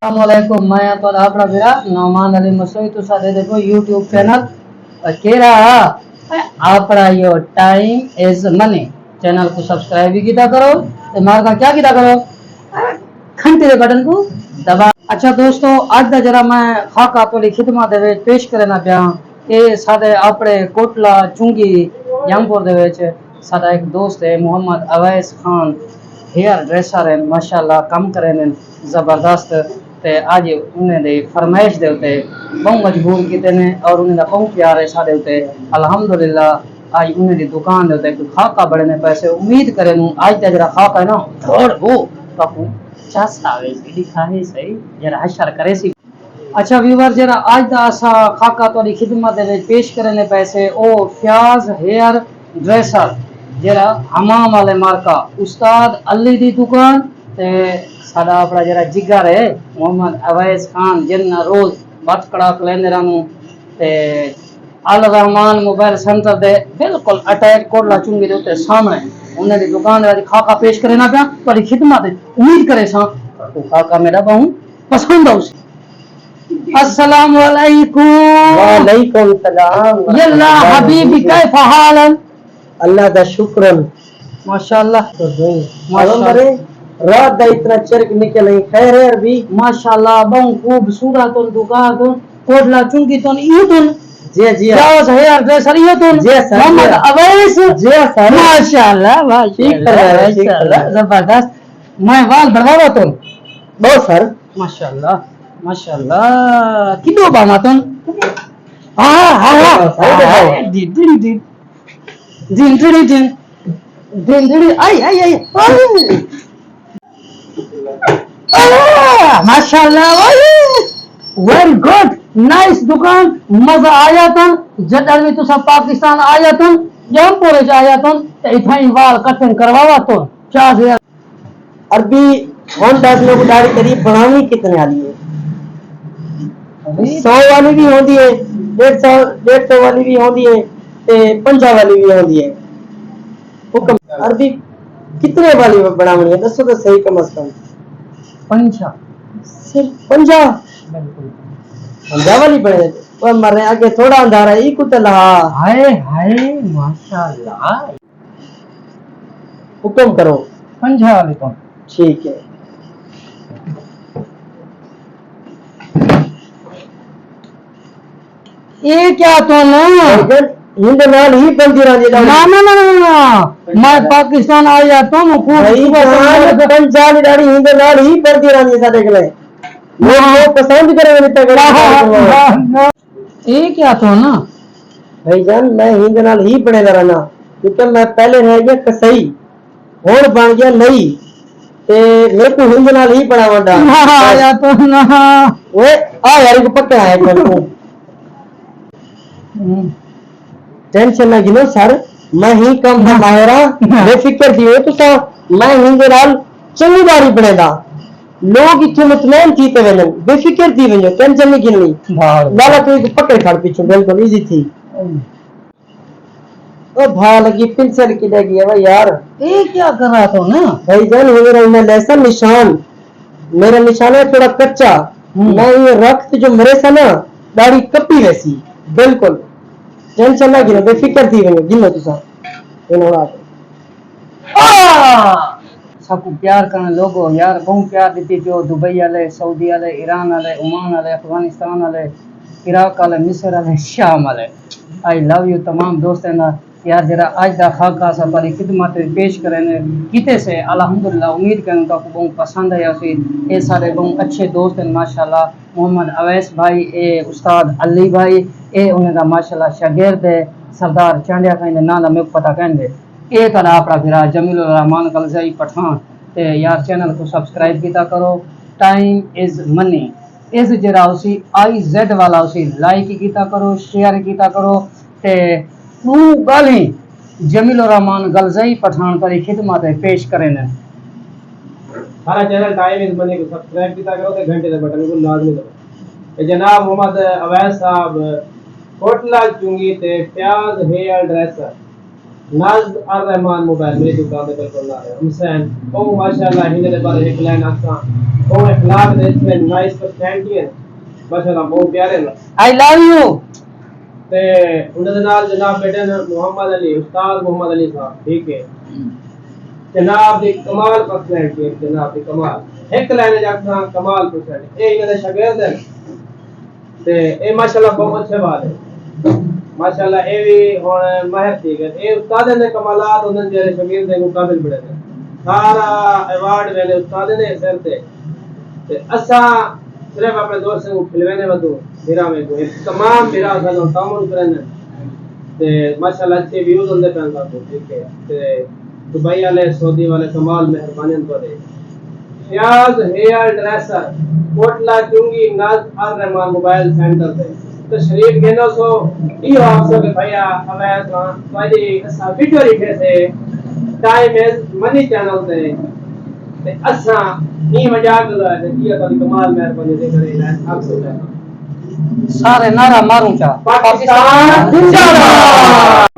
अस्सलामुअलैकुम मैं तो आपड़ा मेरा नौमान अली मसोई तो सादे देखो यूट्यूब चैनल केरा आपड़ा यो टाइम इज मनी चैनल को सब्सक्राइब भी किया करो तो मार का क्या किया करो घंटे के बटन को दबा। अच्छा दोस्तों आज दा जरा मैं खाका तो खिदमत दे विच पेश करना पिया ये साडे आपड़े कोटला चुंगी यमपुर दे विच साडा एक दोस्त है मोहम्मद अवैस खान हेयर ड्रेसर है माशाल्लाह कम करे ने जबरदस्त ते आज उन्हें दे फरमाइश दे उते बहुत मजबूर किते ने और उन्हें दा बहुत प्यार है साडे उते अल्हम्दुलिल्लाह आज उन्हें दी दुकान दे उते खाका बड़े ने पैसे उम्मीद करे नु आज दा जरा खाका है ना थोड़ वो काकू चस आवे सी खाए सही जरा हशर करे सी। अच्छा व्यूवर जरा आज दा असा खाका तोरी खिदमत दे विच पेश करे ने पैसे ओ फ्याज हेयर ड्रेसर जरा हमाम वाले मार्का उस्ताद अली दी दुकान ते साडा अपना जरा जिगर है मोहम्मद अवैस खान जिन्ना रोज बत कड़ाक लेंदे रानू ते अल रहमान मोबाइल सेंटर दे बिल्कुल अटैच कोटला चुंगी दे उत्ते सामने उन्हें दी दुकान दे खाका पेश करे ना पिया तोरी खिदमत उम्मीद करे सा तो खाका मेरा बहुत पसंद आउस। अस्सलाम वालेकुम। वालेकुम सलाम। यल्ला हबीबी कैफ हालन? अल्लाह का शुक्र माशाल्लाह तो दई माशाल्लाह रात दा इतना चरक निकले खैर है अभी माशाल्लाह बहुत खूबसूरत दुकान तो कोटला चुंगी तो यूतन जी जी जाओ हेयर ड्रेसर यूतन जी सर मोहम्मद अवैस जी सर माशाल्लाह माशाल्लाह जबरदस्त मैं वाल बढ़ावा तो बहुत सर माशाल्लाह माशाल्लाह किदो बामा तो हां हां दिन दिन दिन दिन दिन दिन दिन दिन आई आई आई माशाल्लाह वेरी गुड नाइस दुकान मजा आया था जदर में तो सब पाकिस्तान आया था जमपुर से आया था तो इथाई वाल कटिंग करवावा तो 4000 अरबी होन 10 लोग दाढ़ी करीब बनानी कितने वाली है 100 वाली भी होती है 150 वाली भी होती है ते 50 वाली भी होती है हुक्म अरबी कितने वाली बनानी है दसो तो सही कम से कम 50 सिर्फ 50 बिल्कुल 50 वाली बने और मर रहे आगे थोड़ा अंधारा है इको तला हाय हाय माशाल्लाह हुक्म करो 50 वाली तो ठीक है ये क्या तो ना हिंद नाल ही बंदी राजी ना ना ना ना ना मैं पाकिस्तान आया तो भाई पंजाबी दाढ़ी हिंद नाल ही बंदी राजी साडे गले लोग पसंद करेंगे इतना ये क्या तो ना भाईजान मैं हिंद नाल ही बने रहना क्योंकि मैं पहले रह गया कसई हुन बन गया नई ते मेरे को हिंद नाल ही बनावा डा आया तो ना ओए आ यार को पकड़ा है मेरे को टेंशन ना गिनो सर मैं ही कम माहिरा बेफिक्र दियो तो सा मैं हिंद नाल चंगी दाढ़ी बनेदा लोग इथे मुतमैन थी ते वजन बेफिक्र थी वजन टेंशन नहीं गिननी लाला तो एक पकड़ खड़ पीछे बिल्कुल इजी थी ओ भा लगी पिंसल की लगी है भाई यार ये क्या कर रहा था ना भाईजान मेरा मैं लहसन निशान मेरा निशान है थोड़ा कच्चा मैं ये रक्त जो मरे सा ना दाढ़ी कपी वैसी बिल्कुल टेंशन ना गिनो बेफिक्र थी वजन गिनो तुसा इन्होंने सबको प्यार करने लोगों यार बहुत प्यार देती जो दुबई वाले सऊदी वाले ईरान वाले ओमान वाले अफगानिस्तान वाले इराक वाले मिस्र वाले शाम वाले आई लव यू तमाम दोस्त ना यार जरा आज दा खाका सा परी खिदमत पेश करें किते से अल्हम्दुलिल्लाह उम्मीद करूँ तो आपको बहुत पसंद है सी ये सारे बहुत अच्छे दोस्त हैं माशाल्लाह मोहम्मद अवैस भाई ए उस्ताद अली भाई ए उन्हें दा माशाल्लाह शागिर्द है सरदार चांडिया का ना ना मेरे पता कहने ये तरह अपना फिर जमीलुर रहमान गलजाई पठान ते यार चैनल को सब्सक्राइब किया करो टाइम इज मनी इस जरा उसी IZ वाला उसी लाइक किया करो शेयर किया करो ते तू गाली जमीलुर रहमान गलजाई पठान पर खिदमत पेश करें हमारा चैनल टाइम इज मनी को सब्सक्राइब किया करो ते घंटे के बटन को लाजमी दबाओ जनाब मोहम्मद अवैस साहब कोटला चुंगी ते प्याज हेयर ड्रेसर नाज الرحمن موبائل میری دکان تے بالکل نہ ہے حسین او ماشاءاللہ ہن دے بارے ایک لائن آکھاں او اخلاق دے اتنے نائس پرسنالٹی ہے ماشاءاللہ بہت پیارے نے I love you. تے انہاں دے نال جناب بیٹے نے محمد علی استاد محمد علی صاحب ٹھیک ہے جناب دی کمال پرسنالٹی ہے جناب دی کمال ایک لائن آکھاں کمال پرسنالٹی اے انہاں دے شاگرد ہیں تے اے ماشاءاللہ بہت اچھے بات ہے ماشاءاللہ اے بھی ہن ماہر تھی گئے اے استاد نے کمالات انہاں دے شاگرد دے مقابل بڑے نے سارا ایوارڈ ویلے استاد نے سر تے اساں صرف اپنے دوست کو کھلوانے ودو میرا میں کو تمام میرا سن تعاون کرنے تے ماشاءاللہ اچھے ویوز ہوندے پن کا ٹھیک ہے تے دبئی والے سعودی والے کمال مہربانی ان کو دے فیاض ہیئر ڈریسر کوٹلا چنگی ناز الرحمان موبائل سینٹر تے تشریف گھنو سو یہ آپ سے کہ بھیا اویس واجی اسا ویڈیو لکھے سے ٹائم از منی چینل تے اساں نہیں مجاق لگا ہے یہ تو کمال مہربانی دے کرے آپ سے سارے نعرہ ماروں چا پاکستان زندہ باد